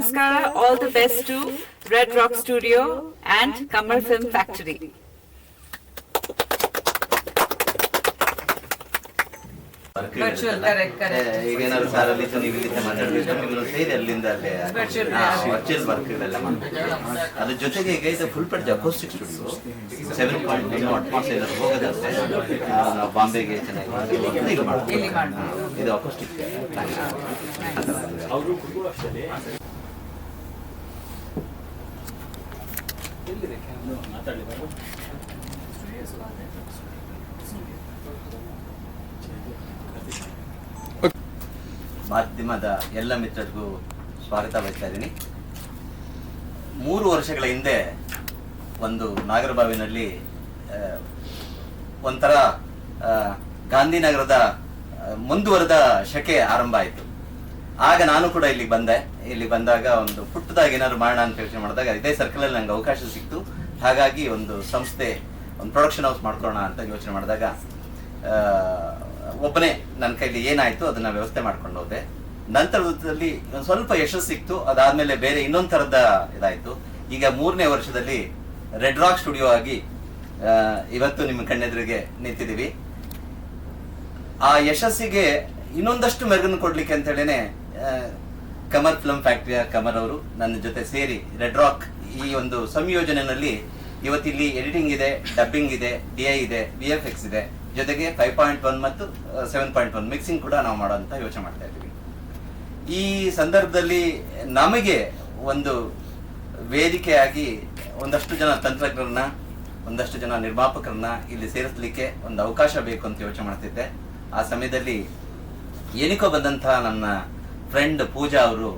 Namaskara, all the best to Red Rock Studio and Kamal Film Factory. ಈಗೇನಾದ್ರು sir ಅಲ್ಲಿ ನೀವು ಇಲ್ಲಿ ಮಾತಾಡಬೇಕು ನಿಮ್ಮನ್ನು ಸೇರಿ ಅಲ್ಲಿಂದ ಅಲ್ಲೇ ವರ್ಚುವಲ್ ವರ್ಕ್ಗಳೆಲ್ಲ ಮಾಡ್ಬೇಕು. ಅದ್ರ ಜೊತೆಗೆ ಈಗ ಇದು ಫುಲ್ ಪಡ್ ಅಕೋಸ್ಟಿಕ್ ಸ್ಟುಡಿಯೋ 7.9 ಅಟ್ಮಾಸ್ಫಿಯರ್ ಹೋಗೋದಂತೆ ನಾವು ಬಾಂಬೆಗೆ ಚೆನ್ನಾಗಿ ಇದು ಅಕೋಸ್ಟಿಕ್ ಮಾಧ್ಯಮದ ಎಲ್ಲ ಮಿತ್ರರಿಗೂ ಸ್ವಾಗತ ಬಯಸ್ತಾ ಇದ್ದೀನಿ. 3 ವರ್ಷಗಳ ಹಿಂದೆ ಒಂದು ನಾಗರಬಾವಿನಲ್ಲಿ ಒಂಥರ ಗಾಂಧಿನಗರದ ಮುಂದುವರೆದ ಶಕೆ ಆರಂಭ ಆಯಿತು. ಆಗ ನಾನು ಕೂಡ ಇಲ್ಲಿಗೆ ಬಂದೆ. ಇಲ್ಲಿ ಬಂದಾಗ ಒಂದು ಪುಟ್ಟದಾಗಿ ಏನಾದ್ರು ಮಾಡೋಣ ಅಂತ ಯೋಚನೆ ಮಾಡಿದಾಗ ಇದೇ ಸರ್ಕಲಲ್ಲಿ ನಂಗೆ ಅವಕಾಶ ಸಿಕ್ತು. ಹಾಗಾಗಿ ಒಂದು ಸಂಸ್ಥೆ, ಒಂದು ಪ್ರೊಡಕ್ಷನ್ ಹೌಸ್ ಮಾಡ್ಕೊಳ್ಳೋಣ ಅಂತ ಯೋಚನೆ ಮಾಡಿದಾಗ ಒಬ್ಬನೇ ನನ್ನ ಕೈಲಿ ಏನಾಯ್ತು ಅದನ್ನ ವ್ಯವಸ್ಥೆ ಮಾಡ್ಕೊಂಡು ಹೋದೆ. ನಂತರದಲ್ಲಿ ಒಂದು ಸ್ವಲ್ಪ ಯಶಸ್ಸು ಸಿಕ್ತು. ಅದಾದ್ಮೇಲೆ ಬೇರೆ ಇನ್ನೊಂದು ಥರದ ಇದಾಯ್ತು. ಈಗ 3ನೇ ವರ್ಷದಲ್ಲಿ ರೆಡ್ ರಾಕ್ ಸ್ಟುಡಿಯೋ ಆಗಿ ಇವತ್ತು ನಿಮ್ಮ ಕಣ್ಣೆದುರಿಗೆ ನಿಂತಿದ್ದೀವಿ. ಆ ಯಶಸ್ಸಿಗೆ ಇನ್ನೊಂದಷ್ಟು ಮೆರುಗನ್ನು ಕೊಡ್ಲಿಕ್ಕೆ ಅಂತ ಹೇಳಿನೇ ಕಮರ್ ಫಿಲ್ಮ್ ಫ್ಯಾಕ್ಟರಿಯ ಕಮರ್ ಅವರು ನನ್ನ ಜೊತೆ ಸೇರಿ ರೆಡ್ ರಾಕ್ ಈ ಒಂದು ಸಂಯೋಜನೆಯಲ್ಲಿ ಇವತ್ತಿಲ್ಲಿ ಎಡಿಟಿಂಗ್ ಇದೆ, ಡಬ್ಬಿಂಗ್ ಇದೆ, DI ಇದೆ, VFX ಇದೆ, ಜೊತೆಗೆ 5.1 ಮತ್ತು 7.1 ಮಿಕ್ಸಿಂಗ್ ಕೂಡ ನಾವು ಮಾಡೋಂತ ಯೋಚನೆ ಮಾಡ್ತಾ ಇದ್ದೀವಿ. ಈ ಸಂದರ್ಭದಲ್ಲಿ ನಮಗೆ ಒಂದು ವೇದಿಕೆಯಾಗಿ ಒಂದಷ್ಟು ಜನ ತಂತ್ರಜ್ಞರನ್ನ, ಒಂದಷ್ಟು ಜನ ನಿರ್ಮಾಪಕರನ್ನ ಇಲ್ಲಿ ಸೇರಿಸಲಿಕ್ಕೆ ಒಂದು ಅವಕಾಶ ಬೇಕು ಅಂತ ಯೋಚನೆ ಮಾಡ್ತಿದ್ದೆ. ಆ ಸಮಯದಲ್ಲಿ ಏನಕ್ಕೋ ಬಂದಂತಹ ನನ್ನ ಫ್ರೆಂಡ್ ಪೂಜಾ ಅವರು,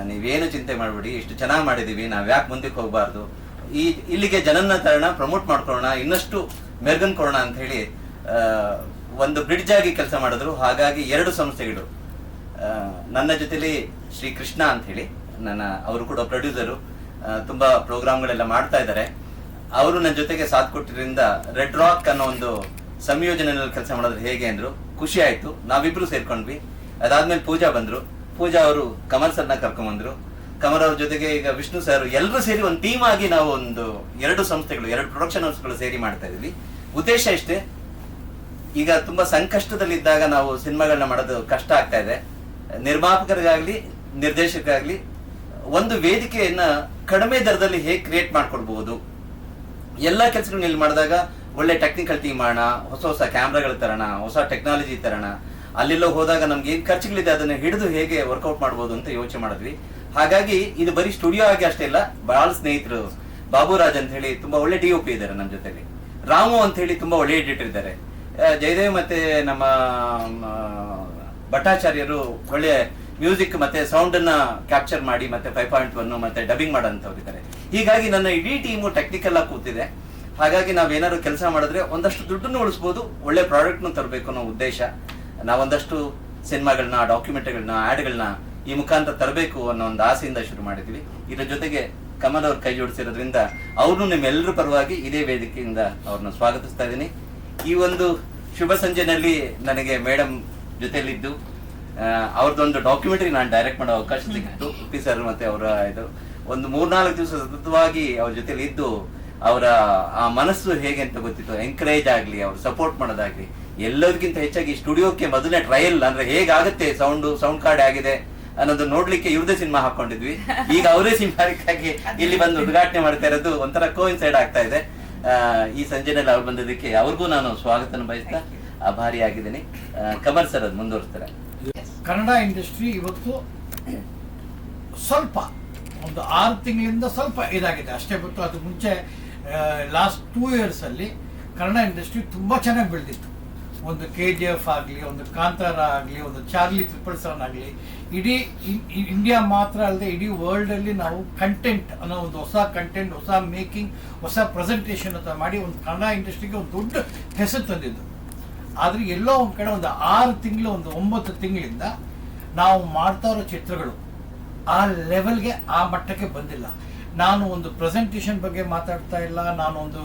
ನೀವೇನು ಚಿಂತೆ ಮಾಡಬೇಡಿ, ಇಷ್ಟು ಚೆನ್ನಾಗಿ ಮಾಡಿದೀವಿ, ನಾವ್ ಯಾಕೆ ಮುಂದಕ್ಕೆ ಹೋಗಬಾರ್ದು, ಇಲ್ಲಿಗೆ ಜನನ್ನ ತರೋಣ, ಪ್ರಮೋಟ್ ಮಾಡ್ಕೊಳ್ಳೋಣ, ಇನ್ನಷ್ಟು ಮೆರುಗನ್ ಕೊಡೋಣ ಅಂತ ಹೇಳಿ ಒಂದು ಬ್ರಿಡ್ಜ್ ಆಗಿ ಕೆಲಸ ಮಾಡಿದ್ರು. ಹಾಗಾಗಿ 2 ಸಂಸ್ಥೆಗಳು ನನ್ನ ಜೊತೆಲಿ ಶ್ರೀ ಕೃಷ್ಣ ಅಂತ ಹೇಳಿ, ಅವರು ಕೂಡ ಪ್ರೊಡ್ಯೂಸರು, ತುಂಬಾ ಪ್ರೋಗ್ರಾಮ್ಗಳೆಲ್ಲ ಮಾಡ್ತಾ ಇದ್ದಾರೆ. ಅವರು ನನ್ನ ಜೊತೆಗೆ ಸಾಥ್ ಕೊಟ್ಟಿದ್ರಿಂದ ರೆಡ್ ರಾಕ್ ಅನ್ನೋ ಒಂದು ಸಂಯೋಜನೆಯಲ್ಲಿ ಕೆಲಸ ಮಾಡಿದ್ರೆ ಹೇಗೆ ಅಂದ್ರು. ಖುಷಿ ಆಯ್ತು. ನಾವಿಬ್ರು ಸೇರ್ಕೊಂಡ್ವಿ. ಅದಾದ್ಮೇಲೆ ಪೂಜಾ ಬಂದ್ರು. ಪೂಜಾ ಅವರು ಕಮಲ್ ಸರ್ನ ಕರ್ಕೊಂಡ್ಬಂದ್ರು. ಕಮಲ್ ಅವ್ರ ಜೊತೆಗೆ ಈಗ ವಿಷ್ಣು ಸರ್, ಎಲ್ಲರೂ ಸೇರಿ ಒಂದು ಟೀಮ್ ಆಗಿ ನಾವು ಒಂದು 2 ಸಂಸ್ಥೆಗಳು, 2 ಪ್ರೊಡಕ್ಷನ್ ಹೌಸ್ಗಳು ಸೇರಿ ಮಾಡ್ತಾ ಇದೀವಿ. ಉದ್ದೇಶ ಇಷ್ಟೇ, ಈಗ ತುಂಬಾ ಸಂಕಷ್ಟದಲ್ಲಿದ್ದಾಗ ನಾವು ಸಿನಿಮಾಗಳನ್ನ ಮಾಡೋದು ಕಷ್ಟ ಆಗ್ತಾ ಇದೆ. ನಿರ್ಮಾಪಕರಿಗಾಗ್ಲಿ ನಿರ್ದೇಶಕರಾಗ್ಲಿ ಒಂದು ವೇದಿಕೆಯನ್ನ ಕಡಿಮೆ ದರದಲ್ಲಿ ಹೇಗೆ ಕ್ರಿಯೇಟ್ ಮಾಡ್ಕೊಡ್ಬಹುದು, ಎಲ್ಲಾ ಕೆಲಸಗಳನ್ನ ಇಲ್ಲಿ ಮಾಡಿದಾಗ ಒಳ್ಳೆ ಟೆಕ್ನಿಕಲ್ ಟೀಮ್ ಮಾಡೋಣ, ಹೊಸ ಹೊಸ ಕ್ಯಾಮ್ರಾಗಳು ತರೋಣ, ಹೊಸ ಟೆಕ್ನಾಲಜಿ ತರೋಣ, ಅಲ್ಲೆಲ್ಲೋ ಹೋದಾಗ ನಮ್ಗೆ ಏನ್ ಖರ್ಚುಗಳಿದೆ ಅದನ್ನ ಹಿಡಿದು ಹೇಗೆ ವರ್ಕೌಟ್ ಮಾಡ್ಬೋದು ಅಂತ ಯೋಚನೆ ಮಾಡಿದ್ವಿ. ಹಾಗಾಗಿ ಇದು ಬರೀ ಸ್ಟುಡಿಯೋ ಆಗಿ ಅಷ್ಟೇ ಇಲ್ಲ, ಬಹಳ ಸ್ನೇಹಿತರು, ಬಾಬುರಾಜ್ ಅಂತ ಹೇಳಿ ತುಂಬಾ ಒಳ್ಳೆ DOP ಇದ್ದಾರೆ ನಮ್ಮ ಜೊತೆಲಿ, ರಾಮು ಅಂತ ಹೇಳಿ ತುಂಬಾ ಒಳ್ಳೆ ಎಡಿಟರ್ ಇದ್ದಾರೆ, ಜಯದೇವ್ ಮತ್ತೆ ನಮ್ಮ ಭಟ್ಟಾಚಾರ್ಯರು ಒಳ್ಳೆ ಮ್ಯೂಸಿಕ್ ಮತ್ತೆ ಸೌಂಡ್ ಅನ್ನ ಕ್ಯಾಪ್ಚರ್ ಮಾಡಿ ಮತ್ತೆ 5.1 ಮತ್ತೆ ಡಬ್ಬಿಂಗ್ ಮಾಡೋಂಥವ್ರು ಇದ್ದಾರೆ. ಹೀಗಾಗಿ ನನ್ನ ಇಡೀ ಟೀಮು ಟೆಕ್ನಿಕಲ್ ಆಗಿ ಕೂತಿದೆ. ಹಾಗಾಗಿ ನಾವೇನಾದ್ರು ಕೆಲಸ ಮಾಡಿದ್ರೆ ಒಂದಷ್ಟು ದುಡ್ಡನ್ನು ಉಳಿಸಬಹುದು, ಒಳ್ಳೆ ಪ್ರಾಡಕ್ಟ್ ನ ತರಬೇಕು ಅನ್ನೋ ಉದ್ದೇಶ. ನಾವೊಂದಷ್ಟು ಸಿನಿಮಾಗಳನ್ನ, ಡಾಕ್ಯುಮೆಂಟ್ಗಳನ್ನ, ಆಡ್ಗಳನ್ನ ಈ ಮುಖಾಂತರ ತರಬೇಕು ಅನ್ನೋ ಒಂದು ಆಸೆಯಿಂದ ಶುರು ಮಾಡಿದ್ವಿ. ಇದ್ರ ಜೊತೆಗೆ ಕಮಲ್ ಅವ್ರ ಕೈ ಜೋಡಿಸಿರೋದ್ರಿಂದ ಅವ್ರನ್ನು ನಿಮ್ಮೆಲ್ಲರ ಪರವಾಗಿ ಇದೇ ವೇದಿಕೆಯಿಂದ ಅವ್ರನ್ನ ಸ್ವಾಗತಿಸ್ತಾ ಇದ್ದೀನಿ. ಈ ಒಂದು ಶುಭ ಸಂಜೆನಲ್ಲಿ ನನಗೆ ಮೇಡಮ್ ಜೊತೆಲಿದ್ದು ಅವ್ರದ್ದೊಂದು ಡಾಕ್ಯುಮೆಂಟರಿ ನಾನು ಡೈರೆಕ್ಟ್ ಮಾಡೋ ಅವಕಾಶ ಸಿಕ್ಕಿತ್ತು. ಉಪ್ಪಿ ಸರ್ ಮತ್ತೆ ಅವರ ಇದು ಒಂದು 3-4 ದಿವಸ ಸತತವಾಗಿ ಅವ್ರ ಜೊತೆಲಿ ಇದ್ದು ಅವರ ಆ ಮನಸ್ಸು ಹೇಗೆ ಅಂತ ಗೊತ್ತಿತ್ತು. ಎಂಕರೇಜ್ ಆಗ್ಲಿ, ಅವ್ರು ಸಪೋರ್ಟ್ ಮಾಡೋದಾಗ್ಲಿ, ಎಲ್ಲದಕ್ಕಿಂತ ಹೆಚ್ಚಾಗಿ ಸ್ಟುಡಿಯೋಕ್ಕೆ ಮೊದಲನೇ ಟ್ರಯಲ್ ಅಂದ್ರೆ ಹೇಗಾಗುತ್ತೆ, ಸೌಂಡ್ ಕಾರ್ಡ್ ಆಗಿದೆ ಅನ್ನೋದು ನೋಡ್ಲಿಕ್ಕೆ ಇವ್ರದೇ ಸಿನಿಮಾ ಹಾಕೊಂಡಿದ್ವಿ. ಈಗ ಅವರೇ ಸಿನಿಮಾಕ್ಕಾಗಿ ಇಲ್ಲಿ ಬಂದು ಉದ್ಘಾಟನೆ ಮಾಡ್ತಾ ಇರೋದು ಒಂಥರ ಕೋಇನ್ಸೈಡ್ ಆಗ್ತಾ ಇದೆ. ಈ ಸಂಜೆನಲ್ಲಿ ಅವ್ರು ಬಂದಿದ್ದಕ್ಕೆ ಅವ್ರಿಗೂ ನಾನು ಸ್ವಾಗತನ ಬಯಸ್ತಾ ಆಭಾರಿಯಾಗಿದ್ದೀನಿ. ಕಮಲ್ ಸರ್ ಅದು ಮುಂದುವರಿಸ್ತಾರೆ. ಕನ್ನಡ ಇಂಡಸ್ಟ್ರಿ ಇವತ್ತು ಸ್ವಲ್ಪ ಒಂದು 6 ತಿಂಗಳಿಂದ ಸ್ವಲ್ಪ ಇದಾಗಿದೆ ಅಷ್ಟೇ ಬಿಟ್ಟು, ಅದು ಮುಂಚೆ ಲಾಸ್ಟ್ 2 years ಅಲ್ಲಿ ಕನ್ನಡ ಇಂಡಸ್ಟ್ರಿ ತುಂಬಾ ಚೆನ್ನಾಗಿ ಬೆಳೆದಿತ್ತು. ಒಂದು KGF ಆಗಲಿ, ಒಂದು ಕಾಂತಾರ ಆಗಲಿ, ಒಂದು ಚಾರ್ಲಿ 777 ಆಗಲಿ, ಇಡೀ ಇಂಡಿಯಾ ಮಾತ್ರ ಅಲ್ಲದೆ ಇಡೀ ವರ್ಲ್ಡ್ ಅಲ್ಲಿ ನಾವು ಕಂಟೆಂಟ್ ಅನ್ನೋ ಒಂದು ಹೊಸ ಕಂಟೆಂಟ್, ಹೊಸ ಮೇಕಿಂಗ್, ಹೊಸ ಪ್ರೆಸೆಂಟೇಷನ್ ಅಂತ ಮಾಡಿ ಒಂದು ಕನ್ನಡ ಇಂಡಸ್ಟ್ರಿಗೆ ಒಂದು ದೊಡ್ಡ ಹೆಸರು ತಂದಿದ್ದು. ಆದ್ರೆ ಎಲ್ಲೋ ಒಂದ್ ಕಡೆ ಒಂದು 6 ತಿಂಗಳು, ಒಂದು 9 ತಿಂಗಳಿಂದ ನಾವು ಮಾಡ್ತಾ ಇರೋ ಚಿತ್ರಗಳು ಆ ಲೆವೆಲ್ಗೆ, ಆ ಮಟ್ಟಕ್ಕೆ ಬಂದಿಲ್ಲ. ನಾನು ಒಂದು ಪ್ರೆಸೆಂಟೇಷನ್ ಬಗ್ಗೆ ಮಾತಾಡ್ತಾ ಇಲ್ಲ, ನಾನು ಒಂದು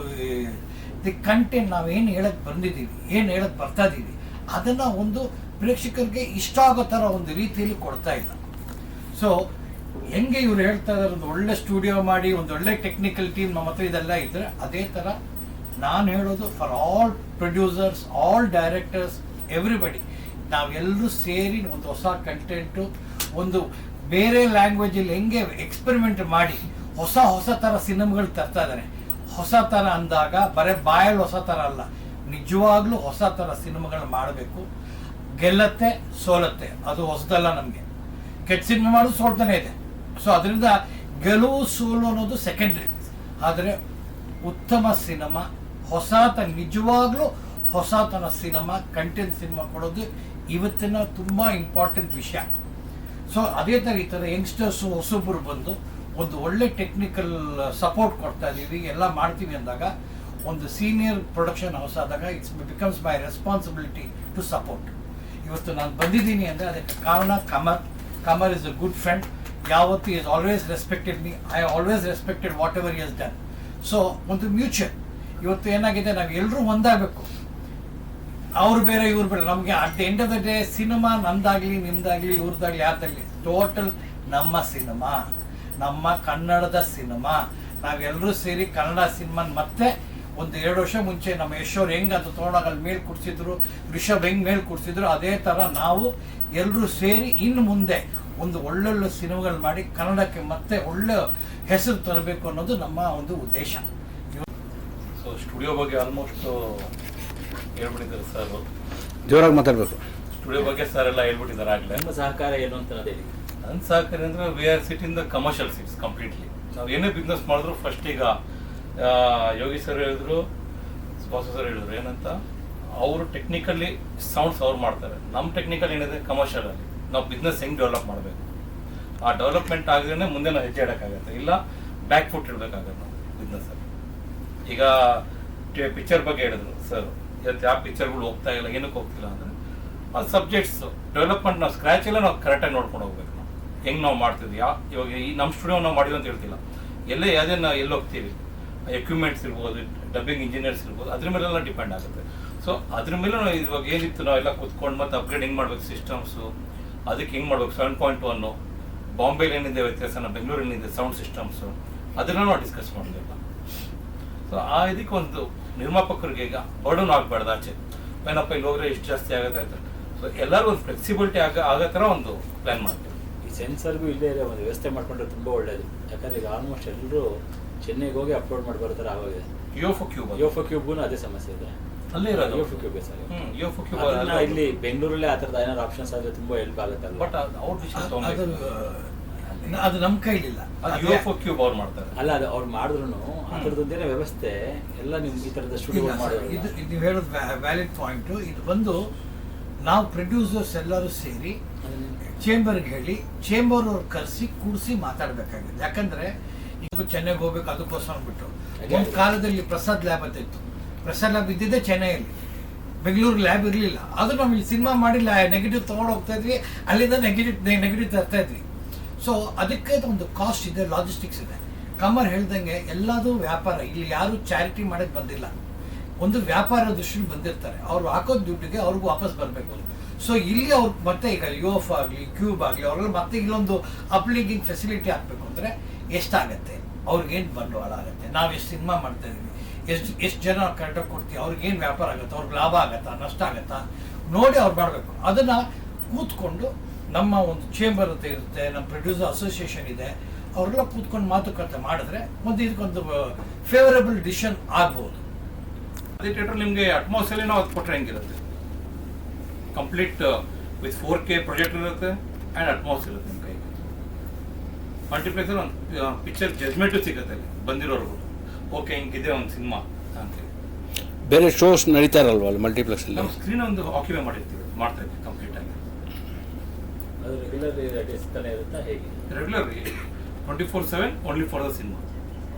ದಿ ಕಂಟೆಂಟ್ ನಾವೇನು ಹೇಳಕ್ ಬಂದಿದ್ದೀವಿ, ಏನು ಹೇಳಕ್ ಬರ್ತಾ ಇದ್ದೀವಿ, ಅದನ್ನ ಒಂದು ಪ್ರೇಕ್ಷಕರಿಗೆ ಇಷ್ಟ ಆಗೋ ಥರ ಒಂದು ರೀತಿಯಲ್ಲಿ ಕೊಡ್ತಾ ಇಲ್ಲ. ಸೊ ಹೆಂಗೆ ಇವ್ರು ಹೇಳ್ತಾ ಇದ್ದಾರೆ ಒಂದು ಒಳ್ಳೆ ಸ್ಟುಡಿಯೋ ಮಾಡಿ ಒಂದು ಒಳ್ಳೆ ಟೆಕ್ನಿಕಲ್ ಟೀಮ್ ನಮ್ಮ ಹತ್ರ ಇದೆಲ್ಲ ಇದ್ರೆ ಅದೇ ಥರ ನಾನು ಹೇಳೋದು for all producers, all directors, everybody, ನಾವೆಲ್ಲರೂ ಸೇರಿ ಒಂದು ಹೊಸ ಕಂಟೆಂಟು, ಒಂದು ಬೇರೆ ಲ್ಯಾಂಗ್ವೇಜಲ್ಲಿ ಹೆಂಗೆ ಎಕ್ಸ್ಪೆರಿಮೆಂಟ್ ಮಾಡಿ ಹೊಸ ಹೊಸ ಥರ ಸಿನಿಮಾಗಳು ತರ್ತಾ ಇದ್ದಾರೆ. ಹೊಸ ಥರ ಅಂದಾಗ ಬರೀ ಬಾಯಲ್ಲಿ ಹೊಸ ಥರ ಅಲ್ಲ, ನಿಜವಾಗ್ಲೂ ಹೊಸ ಥರ ಸಿನಿಮಾಗಳು ಮಾಡಬೇಕು. ಗೆಲ್ಲತ್ತೆ ಸೋಲತ್ತೆ, ಅದು ಹೊಸದಲ್ಲ. ನಮಗೆ ಕೆಟ್ಟ ಸಿನಿಮಾ ಮಾಡೋದು ಸೋಲ್ತಾನೆ ಇದೆ. ಸೊ ಅದರಿಂದ ಗೆಲುವು ಸೋಲು ಅನ್ನೋದು ಸೆಕೆಂಡ್ರಿ. ಆದರೆ ಉತ್ತಮ ಸಿನಿಮಾ, ನಿಜವಾಗ್ಲೂ ಹೊಸತನ ಸಿನಿಮಾ, ಕಂಟೆಂಟ್ ಸಿನಿಮಾ ಕೊಡೋದು ಇವತ್ತಿನ ತುಂಬ ಇಂಪಾರ್ಟೆಂಟ್ ವಿಷಯ. ಸೊ ಅದೇ ಥರ ಈ ಥರ ಯಂಗ್ಸ್ಟರ್ಸು ಹೊಸೊಬ್ಬರು ಬಂದು ಒಂದು ಒಳ್ಳೆ ಟೆಕ್ನಿಕಲ್ ಸಪೋರ್ಟ್ ಕೊಡ್ತಾ ಇದ್ದೀವಿ, ಎಲ್ಲ ಮಾಡ್ತೀವಿ ಅಂದಾಗ, ಒಂದು ಸೀನಿಯರ್ ಪ್ರೊಡಕ್ಷನ್ ಹೌಸ್ ಆದಾಗ it's becomes my responsibility to support. ಇವತ್ತು ನಾನು ಬಂದಿದ್ದೀನಿ ಅಂದರೆ ಅದಕ್ಕೆ ಕಾರಣ Kamar is a good friend. ಯಾವತ್ತು is always respected me, I always respected whatever is done. So ಒಂದು ಮ್ಯೂಚುವಲ್. ಇವತ್ತು ಏನಾಗಿದೆ, ನಾವು ಎಲ್ಲರೂ ಒಂದಾಗಬೇಕು. ಅವ್ರು ಬೇರೆ ಇವ್ರು ಬೇರೆ, ನಮಗೆ at the end of the day cinema ನಂದಾಗಲಿ ನಿಮ್ದಾಗಲಿ ಇವ್ರದ್ದಾಗಲಿ ಯಾರ್ದಾಗಲಿ ಟೋಟಲ್ ನಮ್ಮ ಸಿನಿಮಾ, ನಮ್ಮ ಕನ್ನಡದ ಸಿನಿಮಾ. ನಾವೆಲ್ಲರೂ ಸೇರಿ ಕನ್ನಡ ಸಿನಿಮಾನ ಮತ್ತೆ ಒಂದು 2 ವರ್ಷ ಮುಂಚೆ ನಮ್ಮ ಯಶೋರ್ ಹೆಂಗೆ ಅದು ತೊಗೊಂಡಾಗ ಅಲ್ಲಿ ಮೇಲೆ ಕೂರಿಸಿದ್ರು, ರಿಷಬ್ ಹೆಂಗೆ ಮೇಲೆ ಕೂರಿಸಿದ್ರು, ಅದೇ ಥರ ನಾವು ಎಲ್ಲರೂ ಸೇರಿ ಇನ್ನು ಮುಂದೆ ಒಂದು ಒಳ್ಳೊಳ್ಳೆ ಸಿನಿಮಾಗಳು ಮಾಡಿ ಕನ್ನಡಕ್ಕೆ ಮತ್ತೆ ಒಳ್ಳೆ ಹೆಸರು ತರಬೇಕು ಅನ್ನೋದು ನಮ್ಮ ಒಂದು ಉದ್ದೇಶ. ಸೊ ಸ್ಟುಡಿಯೋ ಬಗ್ಗೆ ಆಲ್ಮೋಸ್ಟ್ ಹೇಳ್ಬಿಟ್ಟಿದ್ದಾರೆ ಸರ್. ಜೋರಾಗಿ ಮಾತಾಡಬೇಕು. ಸ್ಟುಡಿಯೋ ಬಗ್ಗೆ ಸರ್ ಎಲ್ಲ ಹೇಳ್ಬಿಟ್ಟಿದ್ದಾರೆ ಆಗಲೇ. ನಿಮ್ಮ ಸಹಕಾರ ಏನು ಅಂತ ಹೇಳಿ. ನನ್ನ ಸಹಕಾರ ಅಂದರೆ we R sheet in the commercial seats completely. ನಾವು ಏನೇ ಬಿಸ್ನೆಸ್ ಮಾಡಿದ್ರು ಫಸ್ಟ್ ಈಗ ಯೋಗಿ ಸರ್ ಹೇಳಿದ್ರು, ಬಾಸು ಸರ್ ಹೇಳಿದ್ರು ಏನಂತ, ಅವರು ಟೆಕ್ನಿಕಲಿ ಸೌಂಡ್ಸ್ ಅವ್ರು ಮಾಡ್ತಾರೆ, ನಮ್ಮ ಟೆಕ್ನಿಕಲ್ ಏನಿದೆ ಕಮರ್ಷಿಯಲಲ್ಲಿ ನಾವು ಬಿಸ್ನೆಸ್ ಹೆಂಗೆ ಡೆವಲಪ್ ಮಾಡಬೇಕು, ಆ ಡೆವಲಪ್ಮೆಂಟ್ ಆಗಿದ್ರೆ ಮುಂದೆ ನಾವು ಹೆಜ್ಜೆ ಇಡೋಕ್ಕಾಗತ್ತೆ, ಇಲ್ಲ ಬ್ಯಾಕ್ ಫುಟ್ ಇಡಬೇಕಾಗತ್ತೆ ನಾವು ಬಿಸ್ನೆಸ್ಸಲ್ಲಿ. ಈಗ ಪಿಕ್ಚರ್ ಬಗ್ಗೆ ಹೇಳಿದ್ರು ಸರ್, ಇವತ್ತು ಯಾವ ಪಿಕ್ಚರ್ಗಳು ಹೋಗ್ತಾ ಇಲ್ಲ, ಏನಕ್ಕೆ ಹೋಗ್ತಿಲ್ಲ ಅಂದರೆ ಆ ಸಬ್ಜೆಕ್ಟ್ಸ್ ಡೆವಲಪ್ಮೆಂಟ್ ನಾವು ಸ್ಕ್ರ್ಯಾಚ್ ಎಲ್ಲ ನಾವು ಕರೆಕ್ಟಾಗಿ ನೋಡ್ಕೊಂಡು ಹೋಗ್ಬೇಕು. ನಾವು ಹೆಂಗೆ ನಾವು ಮಾಡ್ತಿದ್ವಿ, ಇವಾಗ ಈ ನಮ್ಮ ಸ್ಟುಡಿಯೋ ನಾವು ಮಾಡಿದ್ವಿ ಅಂತ ಹೇಳ್ತಿಲ್ಲ, ಎಲ್ಲೇ ಯಾವುದೇ ನಾವು ಎಲ್ಲಿ ಹೋಗ್ತೀವಿ, ಎಕ್ವಿಪ್ಮೆಂಟ್ಸ್ ಇರ್ಬೋದು, ಡಬ್ಬಿಂಗ್ ಇಂಜಿನಿಯರ್ಸ್ ಇರ್ಬೋದು, ಅದ್ರ ಮೇಲೆಲ್ಲ ಡಿಪೆಂಡ್ ಆಗುತ್ತೆ. ಸೊ ಅದ್ರ ಮೇಲೆ ನಾವು ಇವಾಗ ಏನಿತ್ತು ನಾವೆಲ್ಲ ಕೂತ್ಕೊಂಡು ಮತ್ತೆ ಅಪ್ಗ್ರೇಡ್ ಹೆಂಗೆ ಮಾಡ್ಬೇಕು ಸಿಸ್ಟಮ್ಸು, ಅದಕ್ಕೆ ಹೆಂಗೆ ಮಾಡ್ಬೇಕು 7.1 ಬಾಂಬೆಲಿ ಏನಿದೆ ವ್ಯತ್ಯಾಸನ, ಬೆಂಗಳೂರಲ್ಲಿ ಏನಿದೆ ಸೌಂಡ್ ಸಿಸ್ಟಮ್ಸು, ಅದನ್ನ ನಾವು ಡಿಸ್ಕಸ್ ಮಾಡಿದ್ವಿಲ್ಲ. ಸೊ ಆ ಇದಕ್ಕೆ ಒಂದು ನಿರ್ಮಾಪಕರಿಗೆ ಈಗ ಬರ್ಡನ್ ಆಗಬಾರ್ದು ಆಚೆ, ಏನಪ್ಪ ಇಲ್ಲಿ ಹೋದ್ರೆ ಇಷ್ಟು ಜಾಸ್ತಿ ಆಗುತ್ತೆ ಅಂತ. ಸೊ ಎಲ್ಲರೂ ಒಂದು ಫ್ಲೆಕ್ಸಿಬಿಲಿಟಿ ಆಗೋ ಥರ ಒಂದು ಪ್ಲ್ಯಾನ್ ಮಾಡ್ತೀವಿ. ಈ ಸೆನ್ಸರ್ಗೂ ಇಲ್ಲೇ ಒಂದು ವ್ಯವಸ್ಥೆ ಮಾಡ್ಕೊಂಡ್ರೆ ತುಂಬ ಒಳ್ಳೇದು. ಯಾಕಂದ್ರೆ ಈಗ ಆಲ್ಮೋಸ್ಟ್ ಎಲ್ಲರೂ ಚೆನ್ನೈಗೆ ಹೋಗಿ ಅಪ್ಲೋಡ್ ಮಾಡಿ ಬರ್ತಾರೆ. ಆವಾಗಿದೆ ಯೋಫೋ ಕ್ಯೂಬ್ಗೂ ಅದೇ ಸಮಸ್ಯೆ ಇದೆ. ಅಲ್ಲೇ ಇರೋದು ಯೋಫೋ ಕ್ಯೂಬ್ ಸರ್. ಯೋಫೋ ಕ್ಯೂಬ್ ಇಲ್ಲಿ ಬೆಂಗಳೂರಲ್ಲೇ ಆ ಥರದ ಏನಾದ್ರು ಆಪ್ಷನ್ಸ್ ಆದರೆ ತುಂಬ ಹೆಲ್ಪ್ ಆಗುತ್ತಲ್ಲ. ಬಟ್ ಅವ್ರ ಅದು ನಮ್ಮ ಕೈಲಿಲ್ಲ. ಯೋಫೋ ಕ್ಯೂಬ್ ಅವ್ರು ಮಾಡ್ತಾರೆ. ಅಲ್ಲ, ಅದು ಅವ್ರು ಮಾಡಿದ್ರು ಆ ಥರದ್ದೇನೆ ವ್ಯವಸ್ಥೆ ಎಲ್ಲ ನಿಮ್ಗೆ ಈ ಥರದ ಸ್ಟುಡಿಯೋ ಮಾಡೋದು. ಇದು ನೀವು ಹೇಳೋದು ವ್ಯಾಲಿಡ್ ಪಾಯಿಂಟು. ಇದು ಬಂದು ನಾವು ಪ್ರೊಡ್ಯೂಸರ್ಸ್ ಎಲ್ಲರೂ ಸೇರಿ ಚೇಂಬರ್ಗೆ ಹೇಳಿ ಚೇಂಬರ್ ಅವ್ರು ಕರೆಸಿ ಕೂಡಿಸಿ ಮಾತಾಡಬೇಕಾಗಿದೆ. ಯಾಕಂದ್ರೆ ಈಗ ಚೆನ್ನೈಗೆ ಹೋಗ್ಬೇಕು, ಅದಕ್ಕೋಸ್ಕರ ಬಿಟ್ಟು ಒಂದು ಕಾಲದಲ್ಲಿ ಪ್ರಸಾದ್ ಲ್ಯಾಬ್ ಅಂತ ಇತ್ತು. ಪ್ರಸಾದ್ ಲ್ಯಾಬ್ ಇದ್ದಿದ್ದೆ ಚೆನ್ನೈಯಲ್ಲಿ, ಬೆಂಗಳೂರು ಲ್ಯಾಬ್ ಇರಲಿಲ್ಲ. ಅದು ನಾವು ಇಲ್ಲಿ ಸಿನಿಮಾ ಮಾಡಿ ನೆಗೆಟಿವ್ ತೊಗೊಂಡು ಹೋಗ್ತಾ ಇದ್ವಿ, ಅಲ್ಲಿಂದ ನೆಗೆಟಿವ್ ತರ್ತಾ ಇದ್ವಿ. ಸೊ ಅದಕ್ಕೆ ಒಂದು ಕಾಸ್ಟ್ ಇದೆ, ಲಾಜಿಸ್ಟಿಕ್ಸ್ ಇದೆ. ಕಮರ್ ಹೇಳ್ದಂಗೆ ಎಲ್ಲದೂ ವ್ಯಾಪಾರ. ಇಲ್ಲಿ ಯಾರು ಚಾರಿಟಿ ಮಾಡಕ್ಕೆ ಬಂದಿಲ್ಲ, ಒಂದು ವ್ಯಾಪಾರ ದೃಷ್ಟಿಯಲ್ಲಿ ಬಂದಿರ್ತಾರೆ. ಅವ್ರು ಹಾಕೋದು ದುಡ್ಡಿಗೆ ಅವ್ರಿಗೂ ವಾಪಸ್ ಬರಬೇಕು. ಸೊ ಇಲ್ಲಿ ಅವ್ರು ಮತ್ತೆ ಈಗ ಯೋಫ್ ಆಗಲಿ ಕ್ಯೂಬ್ ಆಗಲಿ ಅವರೆಲ್ಲ ಮತ್ತೆ ಇಲ್ಲೊಂದು ಅಪ್ಲಿಂಗಿಂಗ್ ಫೆಸಿಲಿಟಿ ಹಾಕಬೇಕು ಅಂದರೆ ಎಷ್ಟಾಗತ್ತೆ, ಅವ್ರಿಗೇನು ಬಂಡವಾಳ ಆಗುತ್ತೆ, ನಾವು ಎಷ್ಟು ಸಿನಿಮಾ ಮಾಡ್ತಾ ಇದ್ದೀವಿ, ಎಷ್ಟು ಜನ ಕರೆಕ್ಟಾಗಿ ಕೊಡ್ತೀವಿ, ಅವ್ರಿಗೇನು ವ್ಯಾಪಾರ ಆಗುತ್ತೆ, ಅವ್ರಿಗೆ ಲಾಭ ಆಗುತ್ತಾ ನಷ್ಟ ಆಗುತ್ತಾ ನೋಡಿ ಅವ್ರು ಮಾಡಬೇಕು. ಅದನ್ನು ಕೂತ್ಕೊಂಡು ನಮ್ಮ ಒಂದು ಚೇಂಬರ್ ಅಂತ ಇರುತ್ತೆ, ನಮ್ಮ ಪ್ರೊಡ್ಯೂಸರ್ ಅಸೋಸಿಯೇಷನ್ ಇದೆ, ಅವರೆಲ್ಲ ಕೂತ್ಕೊಂಡು ಮಾತುಕತೆ ಮಾಡಿದ್ರೆ ಒಂದು ಇದಕ್ಕೊಂದು ಫೇವರಬಲ್ ಡಿಸಿಷನ್ ಆಗ್ಬೋದು. ಅದೇ ಥಿಯೇಟರ್ ನಿಮಗೆ ಅಟ್ಮಾಸ್ಫಿಯರ್ ನಾವು ಅದು ಕೊಟ್ಟರೆ ಹೆಂಗಿರುತ್ತೆ, ಕಂಪ್ಲೀಟ್ ವಿತ್ 4K ಪ್ರೊಜೆಕ್ಟ್ ಇರುತ್ತೆ ಆ್ಯಂಡ್ ಅಟ್ಮಾಸ್ ಇರುತ್ತೆ ನಿಮ್ಮ ಕೈಗೆ. ಮಲ್ಟಿಪ್ಲೆಕ್ಸಲ್ಲಿ ಒಂದು ಪಿಕ್ಚರ್ ಜಜ್ಮೆಂಟು ಸಿಗುತ್ತೆ ಅಲ್ಲಿ ಬಂದಿರೋರ್ಗು, ಓಕೆ ಹಿಂಗಿದೆ ಒಂದು ಸಿನಿಮಾ ಅಂತೇಳಿ. ಬೇರೆ ಶೋಸ್ ನಡೀತಾ ಇರಲ್ವ ಅಲ್ಲಿ ಮಲ್ಟಿಪ್ಲೆಕ್ಸಲ್ಲಿ? ನಾವು ಸ್ಕ್ರೀನ್ ಒಂದು ಆಕ್ಯುಪೈ ಮಾಡ್ತಾ ಇದ್ವಿ ಕಂಪ್ಲೀಟ್ ಆಗಿ. ಅದು ರೆಗ್ಯುಲರ್ ತಾನೇ ಇರುತ್ತಾ ಹೇಗೆ? Regular 24/7 only for the cinema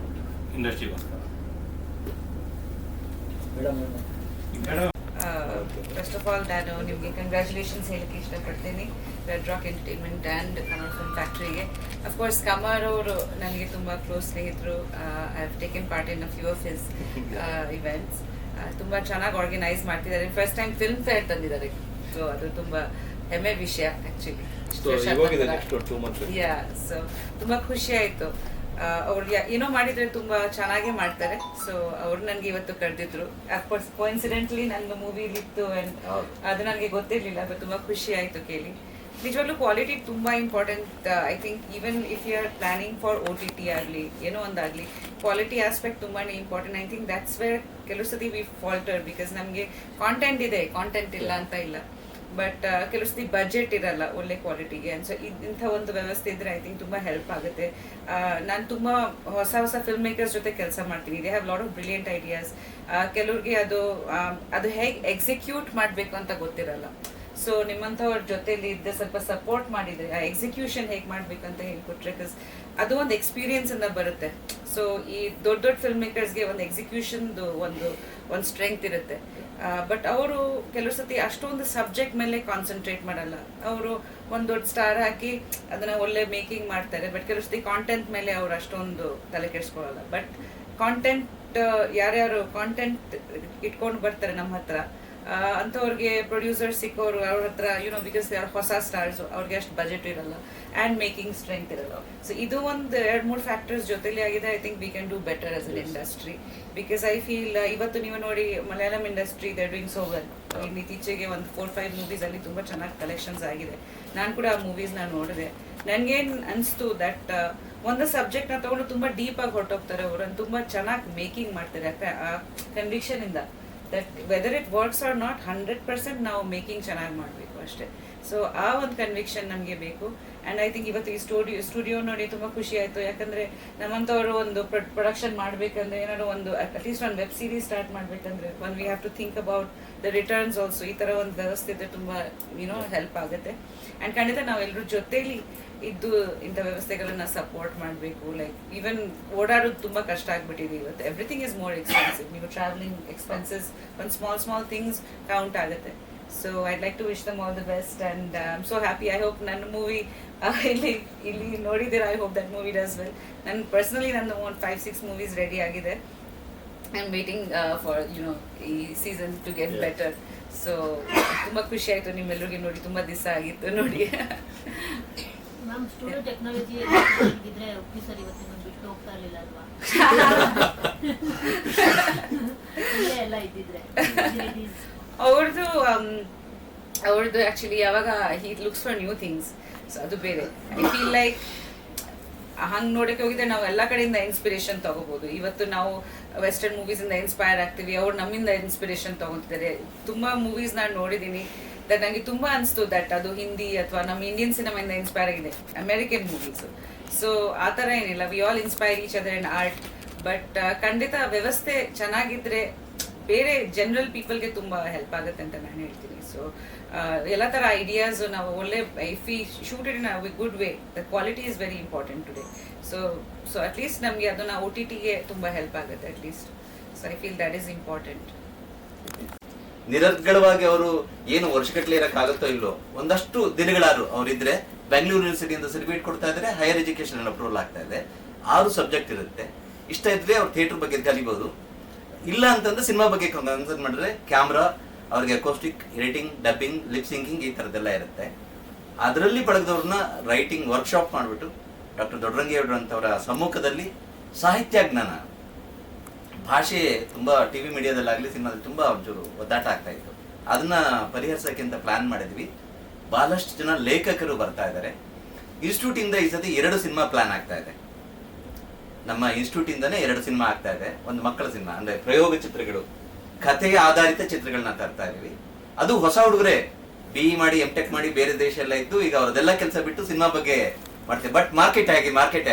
ಇಂಡಸ್ಟ್ರಿಗೋಸ್ಕರ. ಮೇಡಮ್ ಫಸ್ಟ್ ಆಫ್ ಆಲ್ ನಾನು ನಿಮಗೆ ಕಂಗ್ರ್ಯಾಚುಲೇಷನ್ಸ್ ಹೇಳಕ್ಕೆ ಇಷ್ಟಪಡ್ತೀನಿ Red Rock Entertainment and Kannada film ಫ್ಯಾಕ್ಟ್ರಿಗೆ. ಅಫ್ಕೋರ್ಸ್ ಕಮರ್ ಅವರು ನನಗೆ ತುಂಬ ಕ್ಲೋಸ್ ಸ್ನೇಹಿತರು. I have taken part in a few of his events. ತುಂಬ ಚೆನ್ನಾಗಿ ಆರ್ಗನೈಸ್ ಮಾಡ್ತಿದ್ದಾರೆ. ಫಸ್ಟ್ ಟೈಮ್ ಫಿಲ್ಮ್ ಫೇರ್ ತಂದಿದ್ದಾರೆ, ಸೊ ಅದು ತುಂಬ ಹೆಮ್ಮೆ ವಿಷಯ ಆಕ್ಚುಲಿ. So, ಇವಾಗಿದೆ next 2 months. ಯಾ, ಸೊ ತುಂಬಾ ಖುಷಿ ಆಯ್ತು. ಅವ್ರು ಏನೋ ಮಾಡಿದ್ರೆ ತುಂಬಾ ಚೆನ್ನಾಗೇ ಮಾಡ್ತಾರೆ. ಸೊ ಅವ್ರು ನನ್ಗೆ ಇವತ್ತು ಕರೆದಿದ್ರು. ಅಫ್ಕೋರ್ಸ್ ಕೋಇನ್ಸಿಡೆಂಟ್ಲಿ ನನ್ನ ಮೂವಿಲಿತ್ತು ಅಂಡ್ ಹೌದು. ಅದು ನನಗೆ ಗೊತ್ತಿರ್ಲಿಲ್ಲ. ಬಟ್ ತುಂಬಾ ಖುಷಿ ಆಯ್ತು ಕೇಳಿ. ನಿಜವಾಗ್ಲೂ ಕ್ವಾಲಿಟಿ ತುಂಬಾ important. I think even if you are planning for OTT ಆಗಲಿ ಏನೋ ಒಂದಾಗಲಿ, ಕ್ವಾಲಿಟಿ ಆಸ್ಪೆಕ್ಟ್ ತುಂಬಾನೇ important. I think that's where ಕೆಲವು ಸತಿ ವಿ ಫಾಲ್ಟರ್. ಬಿಕಾಸ್ ನಮಗೆ ಕಾಂಟೆಂಟ್ ಇದೆ, ಕಾಂಟೆಂಟ್ ಇಲ್ಲ ಅಂತ ಇಲ್ಲ, ಬಟ್ ಕೆಲವು ಸತಿ ಬಜೆಟ್ ಇರಲ್ಲ ಒಳ್ಳೆ ಕ್ವಾಲಿಟಿಗೆ. ಸೊ ಇಂಥ ಒಂದು ವ್ಯವಸ್ಥೆ ಇದ್ರೆ ಐ ಥಿಂಕ್ ತುಂಬಾ ಹೆಲ್ಪ್ ಆಗುತ್ತೆ. ನಾನು ತುಂಬಾ ಹೊಸ ಹೊಸ ಫಿಲ್ಮ್ ಮೇಕರ್ಸ್ ಜೊತೆ ಕೆಲಸ ಮಾಡ್ತೀನಿ. They have lot of brilliant ideas. ಕೆಲವ್ರಿಗೆ ಅದು ಹೇಗೆ ಎಕ್ಸಿಕ್ಯೂಟ್ ಮಾಡಬೇಕು ಅಂತ ಗೊತ್ತಿರಲ್ಲ. ಸೊ ನಿಮ್ಮಂಥವ್ರ ಜೊತೆಲಿ ಇದ್ದ ಸ್ವಲ್ಪ ಸಪೋರ್ಟ್ ಮಾಡಿದ್ರೆ ಆ ಎಕ್ಸಿಕ್ಯೂಷನ್ ಹೇಗೆ ಮಾಡ್ಬೇಕಂತ ಹೇಳ್ಕೊಟ್ರೆ, ಬಿಕಾಸ್ ಅದು ಒಂದು ಎಕ್ಸ್ಪೀರಿಯನ್ಸ್ ಇಂದ ಬರುತ್ತೆ. ಸೊ ಈ ದೊಡ್ಡ ದೊಡ್ಡ ಫಿಲ್ಮ್ ಮೇಕರ್ಸ್ಗೆ ಒಂದು ಎಕ್ಸಿಕ್ಯೂಷನ್ದು ಒಂದು ಸ್ಟ್ರೆಂತ್ ಇರುತ್ತೆ. ಬಟ್ ಅವರು ಕೆಲವು ಸತಿ ಅಷ್ಟೊಂದು ಸಬ್ಜೆಕ್ಟ್ ಮೇಲೆ ಕಾನ್ಸಂಟ್ರೇಟ್ ಮಾಡಲ್ಲ. ಅವರು ಒಂದು ದೊಡ್ಡ ಸ್ಟಾರ್ ಹಾಕಿ ಅದನ್ನ ಒಳ್ಳೆ ಮೇಕಿಂಗ್ ಮಾಡ್ತಾರೆ. ಬಟ್ ಕೆಲವು ಸತಿ ಕಾಂಟೆಂಟ್ ಮೇಲೆ ಅವ್ರು ಅಷ್ಟೊಂದು ತಲೆ ಕೆಡಿಸ್ಕೊಳ್ಳಲ್ಲ. ಬಟ್ ಕಾಂಟೆಂಟ್ ಯಾರ್ಯಾರು ಕಾಂಟೆಂಟ್ ಇಟ್ಕೊಂಡು ಬರ್ತಾರೆ ನಮ್ಮ ಹತ್ರ, ಅಂಥವ್ರಿಗೆ ಪ್ರೊಡ್ಯೂಸರ್ ಸಿಕ್ಕೋರು ಅವ್ರ ಹತ್ರ ಬಿಕಾಸ್ ದೇ ಆರ್ ಹೊಸ ಸ್ಟಾರ್ಸ್, ಅವ್ರಿಗೆ ಅಷ್ಟು ಬಜೆಟ್ ಇರಲ್ಲ ಆ್ಯಂಡ್ ಮೇಕಿಂಗ್ ಸ್ಟ್ರೆಂತ್ ಇರಲ್ಲ. ಸೊ ಇದು ಒಂದು 2-3 ಫ್ಯಾಕ್ಟರ್ಸ್ ಜೊತೆಲಿ ಆಗಿದೆ. I think we can do better as an industry. Because I feel ಇವತ್ತು ನೀವು ನೋಡಿ Malayalam industry they are doing so well. ಇತ್ತೀಚೆಗೆ ಒಂದು 4-5 ಮೂವೀಸ್ ಅಲ್ಲಿ ತುಂಬಾ ಚೆನ್ನಾಗಿ ಕಲೆಕ್ಷನ್ಸ್ ಆಗಿದೆ. ನಾನು ಕೂಡ ಆ ಮೂವೀಸ್ನ ನೋಡಿದೆ. ನನ್ಗೇನು ಅನಿಸ್ತು ದಟ್ ಒಂದು ಸಬ್ಜೆಕ್ಟ್ನ ತಗೊಂಡು ತುಂಬಾ ಡೀಪ್ ಆಗಿ ಹೊರಟೋಗ್ತಾರೆ ಅವರು, ತುಂಬಾ ಚೆನ್ನಾಗಿ ಮೇಕಿಂಗ್ ಮಾಡ್ತಾರೆ. ಆ ಕನ್ವಿಕ್ಷನ್ ಇಂದ that whether it works or not 100% ನಾವು ಮೇಕಿಂಗ್ ಚೆನ್ನಾಗಿ ಮಾಡಬೇಕು ಅಷ್ಟೇ. ಸೊ ಆ ಒಂದು ಕನ್ವಿಕ್ಷನ್ ನಮಗೆ ಬೇಕು. ಆ್ಯಂಡ್ ಐ ಥಿಂಕ್ ಇವತ್ತು ಈ ಸ್ಟುಡಿಯೋ ನೋಡಿ ತುಂಬ ಖುಷಿ ಆಯಿತು. ಯಾಕಂದರೆ ನಮ್ಮಂಥವ್ರು ಒಂದು ಪ್ರೊಡಕ್ಷನ್ ಮಾಡಬೇಕಂದ್ರೆ, ಏನಾದ್ರು ಒಂದು ಅಟ್ಲೀಸ್ಟ್ ಒಂದು ವೆಬ್ ಸೀರೀಸ್ ಸ್ಟಾರ್ಟ್ ಮಾಡಬೇಕಂದ್ರೆ we have to think about the returns also. ಈ ಥರ ಒಂದು ವ್ಯವಸ್ಥೆ ಇದ್ದರೆ ತುಂಬ ಹೆಲ್ಪ್ ಆಗುತ್ತೆ. ಆ್ಯಂಡ್ ಖಂಡಿತ ನಾವೆಲ್ಲರೂ ಜೊತೆಲಿ ಇದ್ದು ಇಂಥ ವ್ಯವಸ್ಥೆಗಳನ್ನ ಸಪೋರ್ಟ್ ಮಾಡಬೇಕು. ಲೈಕ್ ಈವನ್ ಓಡಾಡೋದು ತುಂಬ ಕಷ್ಟ ಆಗಿಬಿಟ್ಟಿದೆ ಇವತ್ತು. Everything is more expensive. ನೀವು ಟ್ರಾವೆಲಿಂಗ್ ಎಕ್ಸ್ಪೆನ್ಸಸ್, ಒಂದು ಸ್ಮಾಲ್ ಥಿಂಗ್ಸ್ ಕೌಂಟ್ ಆಗುತ್ತೆ. So I'd like to wish them all the best and I am so happy. I hope ನನ್ನ ಮೂವಿ ಇಲ್ಲಿ ನೋಡಿದ್ದೀರ. I hope that movie does well. ನನ್ನ personally ನನ್ನ ಒಂದು 5-6 movies ready ಆಗಿದೆ. I am waiting for ಈ season to get better. So ತುಂಬ ಖುಷಿ ಆಯಿತು ನಿಮ್ಮೆಲ್ಲರಿಗೆ ನೋಡಿ. ತುಂಬ ದಿವಸ ಆಗಿತ್ತು ನೋಡಿ. ಮ್ಯಾಮ್, ಸ್ಟುಡಿಯೋ ಟೆಕ್ನಾಲಜಿ ಇದ್ರೆ ಒಪ್ಪಿ ಸರ್ ಇವತ್ತು ನಿಮ್ಮನ್ನು ಬಿಟ್ಟು ಹೋಗ್ತಾ ಇರಲಿಲ್ಲ ಅಲ್ವಾ? ಎಲ್ಲ ಇದ್ದಿದ್ರೆ ಅವ್ರದ್ದು ಆ್ಯಕ್ಚುಲಿ ಯಾವಾಗ he looks for new things. So ಅದು ಬೇರೆ. ಐ ಫೀಲ್ ಲೈಕ್ ಹಂಗೆ ನೋಡೋಕ್ಕೆ ಹೋಗಿದ್ರೆ ನಾವು ಎಲ್ಲ ಕಡೆಯಿಂದ ಇನ್ಸ್ಪಿರೇಷನ್ ತಗೋಬೋದು. ಇವತ್ತು ನಾವು ವೆಸ್ಟರ್ನ್ ಮೂವೀಸಿಂದ ಇನ್ಸ್ಪೈರ್ ಆಗ್ತೀವಿ, ಅವ್ರು ನಮ್ಮಿಂದ ಇನ್ಸ್ಪಿರೇಷನ್ ತಗೊತಿದ್ದಾರೆ. ತುಂಬ ಮೂವೀಸ್ ನಾನು ನೋಡಿದ್ದೀನಿ ದಟ್ ನನಗೆ ತುಂಬ ಅನಿಸ್ತು ದಟ್ ಅದು ಹಿಂದಿ ಅಥವಾ ನಮ್ಮ ಇಂಡಿಯನ್ ಸಿನಿಮಾಯಿಂದ ಇನ್ಸ್ಪೈರ್ ಆಗಿದೆ, ಅಮೆರಿಕನ್ ಮೂವೀಸು. ಸೊ ಆ ಥರ ಏನಿಲ್ಲ, we all inspire each other in art. But ಖಂಡಿತ ವ್ಯವಸ್ಥೆ ಚೆನ್ನಾಗಿದ್ರೆ ಬೇರೆ ಜನರಲ್ ಪೀಪಲ್ಗೆ ತುಂಬ ಹೆಲ್ಪ್ ಆಗುತ್ತೆ ಅಂತ ನಾನು ಹೇಳ್ತೀನಿ. ಸೊ ಎಲ್ಲ ಥರ ಐಡಿಯಾಸು ನಾವು ಒಳ್ಳೆ if we shoot it in a good way, the quality is very important today. So at least ನಮಗೆ ಅದನ್ನು OTTಗೆ ತುಂಬ ಹೆಲ್ಪ್ ಆಗುತ್ತೆ at least. So I feel that is important. ನಿರರ್ಗಳವಾಗಿ ಅವರು ಏನು ವರ್ಷಗಟ್ಟಲೆ ಇರಕ್ಕಾಗುತ್ತೋ ಇಲ್ಲೋ, ಒಂದಷ್ಟು ದಿನಗಳಾದ್ರು ಅವರಿದ್ರೆ ಬೆಂಗಳೂರು ಯೂನಿವರ್ಸಿಟಿಯಿಂದ ಸರ್ಟಿಫಿಕೇಟ್ ಕೊಡ್ತಾ ಇದ್ರೆ, ಹೈಯರ್ ಎಜುಕೇಶನ್ ಅಪ್ರೂವಲ್ ಆಗ್ತಾ ಇದೆ. 6 ಸಬ್ಜೆಕ್ಟ್ ಇರುತ್ತೆ. ಇಷ್ಟ ಇದ್ರೆ ಅವ್ರು ಥಿಯೇಟರ್ ಬಗ್ಗೆ ಕಲಿಬಹುದು. ಇಲ್ಲ ಅಂತಂದ್ರೆ ಸಿನಿಮಾ ಬಗ್ಗೆ ಕನ್ಸರ್ನ್ ಮಾಡಿದ್ರೆ ಕ್ಯಾಮ್ರಾ, ಅವ್ರಿಗೆ acoustic, editing, dubbing, lip sinking ಈ ಥರದ್ದೆಲ್ಲ ಇರುತ್ತೆ. ಅದರಲ್ಲಿ ಪಡೆದವ್ರನ್ನ ರೈಟಿಂಗ್ ವರ್ಕ್ಶಾಪ್ ಮಾಡಿಬಿಟ್ಟು ಡಾಕ್ಟರ್ ದೊಡ್ಡರಂಗೇಗೌಡರು ಅಂತವರ ಸಮ್ಮುಖದಲ್ಲಿ ಸಾಹಿತ್ಯ ಜ್ಞಾನ, ಭಾಷೆ ತುಂಬ ಟಿವಿ ಮೀಡಿಯಾದಲ್ಲಾಗಲಿ ಸಿನಿಮಾದಲ್ಲಿ ತುಂಬ ಒಂಚೂರು ಒದ್ದಾಟ ಆಗ್ತಾ ಇತ್ತು. ಅದನ್ನ ಪರಿಹರಿಸೋಕೆ ಅಂತ ಪ್ಲಾನ್ ಮಾಡಿದ್ವಿ. ಬಹಳಷ್ಟು ಜನ ಲೇಖಕರು ಬರ್ತಾ ಇದ್ದಾರೆ. ಇನ್ಸ್ಟಿಟ್ಯೂಟ್ ಇಂದ ಈ ಸತಿ 2 ಸಿನಿಮಾ ಪ್ಲಾನ್ ಆಗ್ತಾ ಇದೆ. ನಮ್ಮ ಇನ್ಸ್ಟಿಟ್ಯೂಟ್ ಇಂದಾನೆ 2 ಸಿನಿಮಾ ಆಗ್ತಾ ಇದೆ. ಒಂದು ಮಕ್ಕಳ ಸಿನಿಮಾ ಅಂದ್ರೆ ಪ್ರಯೋಗ ಚಿತ್ರಗಳು, ಕಥೆಯ ಆಧಾರಿತ ಚಿತ್ರಗಳನ್ನ ತರ್ತಾ ಇದೀವಿ. ಅದು ಹೊಸ ಹುಡುಗರೇ BE ಮಾಡಿ MTech ಮಾಡಿ ಬೇರೆ ದೇಶ ಎಲ್ಲ ಇದ್ದು ಈಗ ಅವ್ರದೆಲ್ಲ ಕೆಲಸ ಬಿಟ್ಟು ಸಿನಿಮಾ ಬಗ್ಗೆ ಮಾಡ್ತೇವೆ. ಬಟ್ ಮಾರ್ಕೆಟ್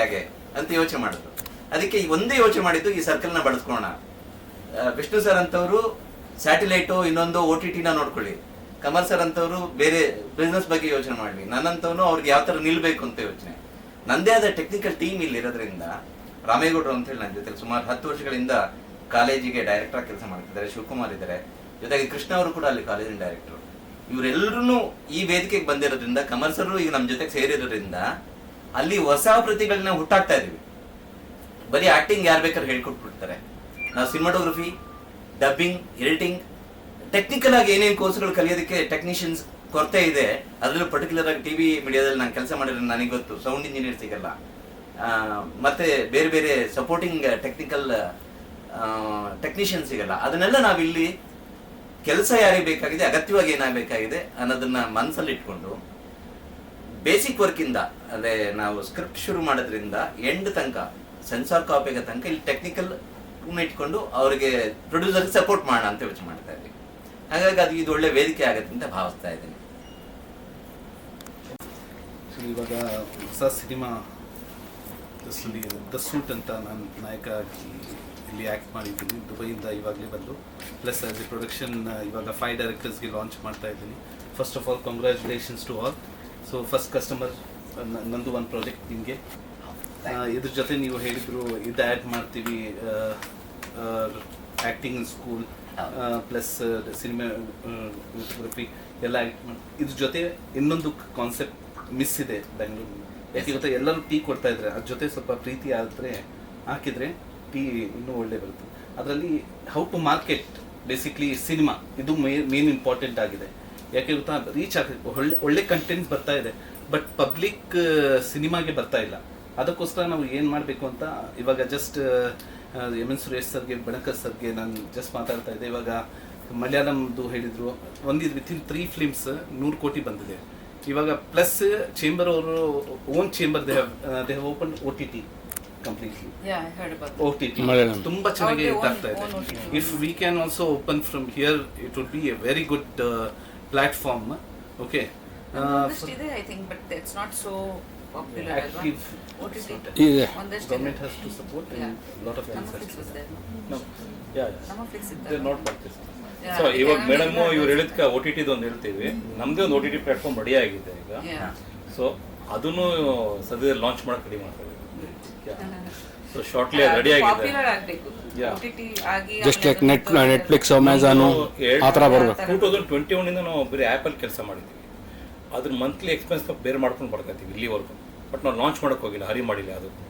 ಹೇಗೆ ಅಂತ ಯೋಚನೆ ಮಾಡಿದ್ರು. ಅದಕ್ಕೆ ಒಂದೇ ಯೋಚನೆ ಮಾಡಿದ್ದು, ಈ ಸರ್ಕಲ್ನ ಬಳಸ್ಕೊಳ್ಳೋಣ. ವಿಷ್ಣು ಸರ್ ಅಂತವರು ಸ್ಯಾಟಿಲೈಟು, ಇನ್ನೊಂದು OTTನ ನೋಡ್ಕೊಳ್ಳಿ. ಕಮಲ್ ಸರ್ ಅಂತವರು ಬೇರೆ ಬಿಸ್ನೆಸ್ ಬಗ್ಗೆ ಯೋಚನೆ ಮಾಡಲಿ. ನನ್ನಂತವನು ಅವ್ರಿಗೆ ಯಾವ ತರ ನಿಲ್ಬೇಕು ಅಂತ ಯೋಚನೆ. ನಂದೇ ಆದ ಟೆಕ್ನಿಕಲ್ ಟೀಮ್ ಇಲ್ಲಿ ಇರೋದ್ರಿಂದ, ರಾಮೇಗೌಡರು ಅಂತ ಹೇಳಿ ನನ್ನ ಜೊತೆ ಸುಮಾರು 10 ವರ್ಷಗಳಿಂದ ಕಾಲೇಜಿಗೆ ಡೈರೆಕ್ಟರ್ ಆಗಿ ಕೆಲಸ ಮಾಡ್ತಿದ್ದಾರೆ. ಶಿವಕುಮಾರ್ ಇದ್ದಾರೆ, ಜೊತೆಗೆ ಕೃಷ್ಣ ಅವರು ಕೂಡ ಅಲ್ಲಿ ಕಾಲೇಜಿನ ಡೈರೆಕ್ಟರ್. ಇವರೆಲ್ಲರೂ ಈ ವೇದಿಕೆಗೆ ಬಂದಿರೋದ್ರಿಂದ, ಕಮಲ್ ಸರ್ ಈಗ ನಮ್ಮ ಜೊತೆಗೆ ಸೇರಿರೋದ್ರಿಂದ ಅಲ್ಲಿ ಹೊಸ ಪ್ರತಿಗಳನ್ನ ಹುಟ್ಟಾಕ್ತಾ ಇದೀವಿ. ಬರೀ ಆಕ್ಟಿಂಗ್ ಯಾರು ಬೇಕಾದ್ರೆ ಹೇಳ್ಕೊಟ್ಬಿಡ್ತಾರೆ. ನಾವು ಸಿನಿಮಾಟೋಗ್ರಫಿ, ಡಬ್ಬಿಂಗ್, ಎಡಿಟಿಂಗ್, ಟೆಕ್ನಿಕಲ್ ಆಗಿ ಏನೇನು ಕೋರ್ಸ್ಗಳು ಕಲಿಯೋದಕ್ಕೆ ಟೆಕ್ನಿಷಿಯನ್ಸ್ ಕೊರತೆ ಇದೆ. ಅದರಲ್ಲೂ ಪರ್ಟಿಕ್ಯುಲರ್ ಆಗಿ ಟಿವಿ ಮೀಡಿಯಾದಲ್ಲಿ ನಾನು ಕೆಲಸ ಮಾಡಿದ್ರೆ ನನಗೆ ಗೊತ್ತು, ಸೌಂಡ್ ಇಂಜಿನಿಯರ್ ಸಿಗಲ್ಲ, ಮತ್ತೆ ಬೇರೆ ಬೇರೆ ಸಪೋರ್ಟಿಂಗ್ ಟೆಕ್ನಿಷಿಯನ್ ಸಿಗಲ್ಲ. ಅದನ್ನೆಲ್ಲ ನಾವಿಲ್ಲಿ ಕೆಲಸ ಯಾರಿಗೆ ಬೇಕಾಗಿದೆ, ಅಗತ್ಯವಾಗಿ ಏನಾಗಬೇಕಾಗಿದೆ ಅನ್ನೋದನ್ನ ಮನಸ್ಸಲ್ಲಿ ಇಟ್ಕೊಂಡು ಬೇಸಿಕ್ ವರ್ಕಿಂದ, ಅದೇ ನಾವು ಸ್ಕ್ರಿಪ್ಟ್ ಶುರು ಮಾಡೋದ್ರಿಂದ ಎಂಡ್ ತನಕ ಸೆನ್ಸಾರ್ ಕಾಪಿಗೆ ತನಕ ಇಲ್ಲಿ ಟೆಕ್ನಿಕಲ್ ಇಟ್ಕೊಂಡು ಅವರಿಗೆ ಪ್ರೊಡ್ಯೂಸರ್ಗೆ ಸಪೋರ್ಟ್ ಮಾಡೋಣ ಅಂತ ಯೋಚನೆ ಮಾಡ್ತಾ ಇದ್ದೀವಿ. ಹಾಗಾಗಿ ಅದು ಇದು ಒಳ್ಳೆ ವೇದಿಕೆ ಆಗುತ್ತೆ ಅಂತ ಭಾವಿಸ್ತಾ ಇದ್ದೀನಿ. ಇವಾಗ ಹೊಸ ಸಿನಿಮಾ ದ ಸೂಟ್ ಅಂತ ನಾನು ನಾಯಕ ಆಗಿ ಇಲ್ಲಿ ಆ್ಯಕ್ಟ್ ಮಾಡಿದ್ದೀನಿ. ದುಬೈಯಿಂದ ಇವಾಗಲೇ ಬಂದು, ಪ್ಲಸ್ ಆಸ್ ಎ ಪ್ರೊಡಕ್ಷನ್ ಇವಾಗ 5 ಡೈರೆಕ್ಟರ್ಸ್ಗೆ ಲಾಂಚ್ ಮಾಡ್ತಾ ಇದ್ದೀನಿ. First of all congratulations to all. So first customer ನಂದು ಒಂದು ಪ್ರಾಜೆಕ್ಟ್ ನಿಮಗೆ. ಇದ್ರ ಜೊತೆ ನೀವು ಹೇಳಿದ್ರು ಇದು ಆ್ಯಡ್ ಮಾಡ್ತೀವಿ, ಆ್ಯಕ್ಟಿಂಗ್ ಇನ್ ಸ್ಕೂಲ್ ಪ್ಲಸ್ ಸಿನಿಮಾಗ್ರಫಿ ಎಲ್ಲ ಆ್ಯಕ್ಟ್ ಮಾಡಿ. ಇದ್ರ ಜೊತೆ ಇನ್ನೊಂದು ಕಾನ್ಸೆಪ್ಟ್ ಮಿಸ್ ಇದೆ ಬೆಂಗಳೂರು. ಯಾಕೆ ಗೊತ್ತಾ, ಎಲ್ಲರೂ ಟೀ ಕೊಡ್ತಾ ಇದ್ದಾರೆ, ಅದ್ರ ಜೊತೆ ಸ್ವಲ್ಪ ಪ್ರೀತಿ ಆದರೆ ಹಾಕಿದರೆ ಟೀ ಇನ್ನೂ ಒಳ್ಳೆ ಬರುತ್ತೆ. ಅದರಲ್ಲಿ how to market basically cinema, ಇದು ಮೇನ್ ಇಂಪಾರ್ಟೆಂಟ್ ಆಗಿದೆ. ಯಾಕೆ ಗೊತ್ತಾ, ರೀಚ್ ಆಗ್ತದೆ, ಒಳ್ಳೆ ಕಂಟೆಂಟ್ಸ್ ಬರ್ತಾ ಇದೆ, ಬಟ್ ಪಬ್ಲಿಕ್ ಸಿನಿಮಾಗೆ ಬರ್ತಾ ಇಲ್ಲ. ಅದಕ್ಕೋಸ್ಕರ ನಾವು ಏನು ಮಾಡಬೇಕು ಅಂತ ಇವಾಗ ಜಸ್ಟ್ ಎಮ್.ಎನ್. ಸುರೇಶ್ ಸರ್ಗೆ, ಬೆಣಕರ್ ಸರ್ಗೆ ನಾನು ಜಸ್ಟ್ ಮಾತಾಡ್ತಾ ಇದ್ದೆ. ಇವಾಗ ಮಲಯಾಳಂದು ಹೇಳಿದರು, ಒಂದಿದ್ದು ವಿತಿನ್ 3 ಫಿಲ್ಮ್ಸ್ 100 ಕೋಟಿ ಬಂದಿದೆ. ಇವಾಗ ಪ್ಲಸ್ ಚೇಂಬರ್ ಅವರು own chamber they have open OTT completely. OTT ತುಂಬಾ ಚೆನ್ನಾಗಿ ಇದಾಗ್ತಾ ಇದೆ. If we can also open from here, it would be A very good platform. Okay, I think, but it's not so popular. active. Yeah. Government has to support and lot of things has to support. No. They're not participants. So ಇವಾಗ madam ಇವ್ರು ಹೇಳಿದ್ಕೆ OTT ಒಂದು ಹೇಳ್ತೀವಿ, ನಮ್ದೇ ಒಂದು OTT platform ready ಆಗಿದೆ ಈಗ. So ಅದನ್ನು ಸದ್ಯದಲ್ಲಿ ಲಾಂಚ್ ಮಾಡಕ್ಕೆ ರೆಡಿ ಮಾಡ್ತಾ ಇದ್ದೀವಿ. ಸೊ ಶಾರ್ಟ್ಲಿ ರೆಡಿ ಆಗಿದೆ. ಜಸ್ಟ್ ಲೈಕ್ ನೆಟ್ಫ್ಲಿಕ್ಸ್, ಅಮೆಝಾನು ಆ ಥರ ಬರಬೇಕು. 2021 ಇಂದ ನಾವು ಬೇರೆ ಆ್ಯಪಲ್ಲಿ ಕೆಲಸ ಮಾಡಿದ್ದೀವಿ. ಅದ್ರ ಮಂತ್ಲಿ ಎಕ್ಸ್ಪೆನ್ಸ್ ಬೇರೆ ಮಾಡ್ಕೊಂಡು ಬರ್ತಾ ಇದ್ದೀವಿ ಇಲ್ಲಿವರೆಗೂ. ಬಟ್ ನಾವು ಲಾಂಚ್ ಮಾಡೋಕ್ಕೆ ಹೋಗಿಲ್ಲ, ಹರಿ ಮಾಡಿಲ್ಲ ಅದಕ್ಕೂ.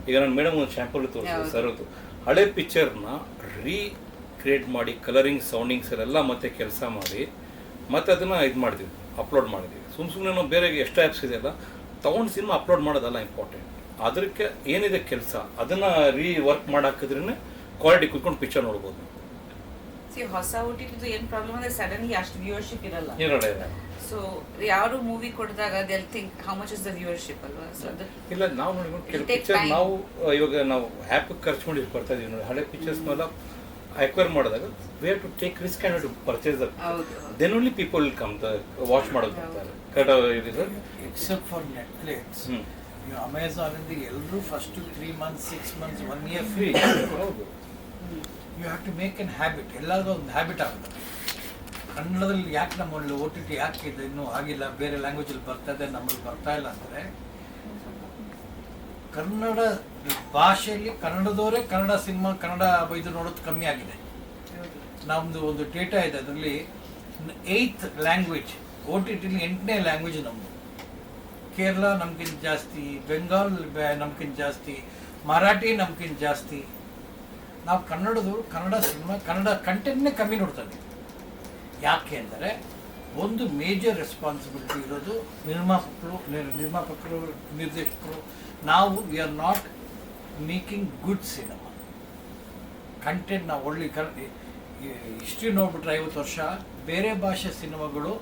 ಈಗ ನಾನು ಮೇಡಮ್ ಒಂದು ಶಾಂಪಲ್ ತೋರಿಸಿದೆ ಸರ್, ಹಳೆ ಪಿಕ್ಚರ್ನ ಕ್ರಿಯೇಟ್ ಮಾಡಿ ಕಲರಿಂಗ್, ಸೌಂಡಿಂಗ್ಸ್ ಎಲ್ಲ ಮತ್ತೆ ಕೆಲಸ ಮಾಡಿ ಮತ್ತೆ ಅದನ್ನು ಇದು ಮಾಡಿದ್ವಿ, ಅಪ್ಲೋಡ್ ಮಾಡಿದ್ವಿ. ಸುಮ್ಮನೆ ನಾವು ಬೇರೆ ಎಷ್ಟು ಆ್ಯಪ್ಸ್ ಇದೆಯಲ್ಲ ತೊಗೊಂಡು ಸಿನಿಮಾ ಅಪ್ಲೋಡ್ ಮಾಡೋದಲ್ಲ ಇಂಪಾರ್ಟೆಂಟ್. ಅದಕ್ಕೆ ಏನಿದೆ ಕೆಲಸ ಅದನ್ನು ವರ್ಕ್ ಮಾಡಾಕಿದ್ರೇ ಕ್ವಾಲಿಟಿ ಕುತ್ಕೊಂಡು ಪಿಕ್ಚರ್ ನೋಡ್ಬೋದು. ಹೊಸ OTT ಏನು ಪ್ರಾಬ್ಲಮ್ ಅಂದರೆ ಸಡನ್ಲಿ ಅಷ್ಟು ವ್ಯೂವರ್ಶಿಪ್ ಇರಲ್ಲ. ಇರಲ್ಲ. ಸೊ ಯಾರು ಮೂವಿ ಕೊಡಿದಾಗ they'll think how much is the viewership ಅಲ್ವಾ? ಸೊ ಅದು ಇಲ್ಲ, ನಾವು ನೋಡಿ ಕೆಲವು ಪಿಕ್ಚರ್ ನಾವು ಇವಾಗ ನಾವು ಆ್ಯಪ್ ಖರ್ಚು ಮಾಡಿ ಬರ್ತಾ ಇದೀವಿ ನೋಡಿ, ಹಳೆ ಪಿಕ್ಚರ್ಸ್ನೆಲ್ಲ ಅಕ್ವೈರ್ ಮಾಡಿದಾಗ we have to take risk and to purchase that. Then only people will come watch ಮಾಡೋದು ಬರ್ತಾರೆ. ಕರೆಕ್ಟ್. ಎಕ್ಸೆಪ್ಟ್ ಫಾರ್ ನೆಟ್ಫ್ಲಿಕ್ಸ್, ಅಮೆಝಾನಿಂದ ಎಲ್ಲರೂ first 3 months 6 months 1 year free. ಹೌದು. You have to make an habit. ಎಲ್ಲರಿಗೂ ಒಂದು habit ಆಗುತ್ತೆ. ಕನ್ನಡದಲ್ಲಿ ಯಾಕೆ ನಮ್ಮಲ್ಲಿ OTT ಯಾಕೆ ಇದೆ ಇನ್ನೂ ಆಗಿಲ್ಲ, ಬೇರೆ ಲ್ಯಾಂಗ್ವೇಜಲ್ಲಿ ಬರ್ತಾ ಇದೆ, ನಮ್ಮಲ್ಲಿ ಬರ್ತಾ ಇಲ್ಲ ಅಂದರೆ ಕನ್ನಡ ಭಾಷೆಯಲ್ಲಿ ಕನ್ನಡದವರೇ ಕನ್ನಡ ಸಿನಿಮಾ, ಕನ್ನಡ ಇದು ನೋಡೋದು ಕಮ್ಮಿ ಆಗಿದೆ. ನಮ್ಮದು ಒಂದು ಡೇಟಾ ಇದೆ, ಅದರಲ್ಲಿ 8th ಲ್ಯಾಂಗ್ವೇಜ್ OTTಲಿ 8ನೇ ಲ್ಯಾಂಗ್ವೇಜ್ ನಮ್ಮದು. ಕೇರಳ ನಮ್ಗಿಂತ ಜಾಸ್ತಿ, ಬೆಂಗಾಲ್ ನಮ್ಗಿಂತ ಜಾಸ್ತಿ, ಮರಾಠಿ ನಮ್ಗಿಂತ ಜಾಸ್ತಿ. ನಾವು ಕನ್ನಡದವರು ಕನ್ನಡ ಸಿನಿಮಾ, ಕನ್ನಡ ಕಂಟೆಂಟ್ನೇ ಕಮ್ಮಿ ನೋಡ್ತಾ ಇದ್ದೀವಿ. ಯಾಕೆ ಅಂದರೆ ಒಂದು ಮೇಜರ್ ರೆಸ್ಪಾನ್ಸಿಬಿಲಿಟಿ ಇರೋದು ನಿರ್ಮಾಪಕರು, ನಿರ್ದೇಶಕರು. ನಾವು we are not making good cinema content. ನಾವು ಒಳ್ಳೆ ಹಿಸ್ಟ್ರಿ ನೋಡ್ಬಿಟ್ರೆ 50 ವರ್ಷ ಬೇರೆ ಭಾಷೆ ಸಿನಿಮಾಗಳು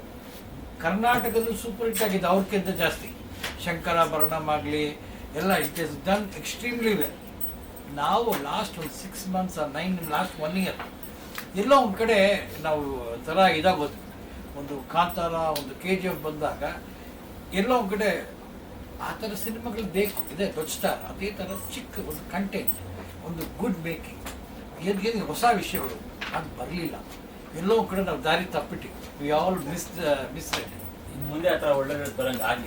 ಕರ್ನಾಟಕದಲ್ಲಿ ಸೂಪರ್ ಹಿಟ್ ಆಗಿದೆ ಅವ್ರಿಗಿಂತ ಜಾಸ್ತಿ. ಶಂಕರಾಭರಣಂ ಆಗಲಿ ಎಲ್ಲ it is done extremely well. ನಾವು ಲಾಸ್ಟ್ ಒಂದು 6 months or 9 ಲಾಸ್ಟ್ 1 year ಎಲ್ಲೋ ಒಂದು ಕಡೆ ನಾವು ಥರ ಇದಾಗೋದು. ಒಂದು ಕಾಂತಾರ, ಒಂದು KGF ಬಂದಾಗ ಎಲ್ಲೋ ಒಂದು ಕಡೆ ಆ ಥರ ಸಿನಿಮಾಗಳು ಬೇಕು. ಇದೆ ದೊಡ್ಡ ಸ್ಟಾರ್, ಅದೇ ಥರ ಚಿಕ್ಕ ಒಂದು ಕಂಟೆಂಟ್, ಒಂದು ಗುಡ್ ಮೇಕಿಂಗ್, ಏನು ಹೊಸ ವಿಷಯಗಳು ಅದು ಬರಲಿಲ್ಲ. ಎಲ್ಲೋ ಒಂದು ಕಡೆ ನಾವು ದಾರಿ ತಪ್ಪಿಟ್ಟಿವಿ. ವಿ ಆಲ್ ಮಿಸ್ ಇನ್ನು ಮುಂದೆ ಆ ಥರ ಒಳ್ಳೆ ಬರಂಗೆ ಆಗಿ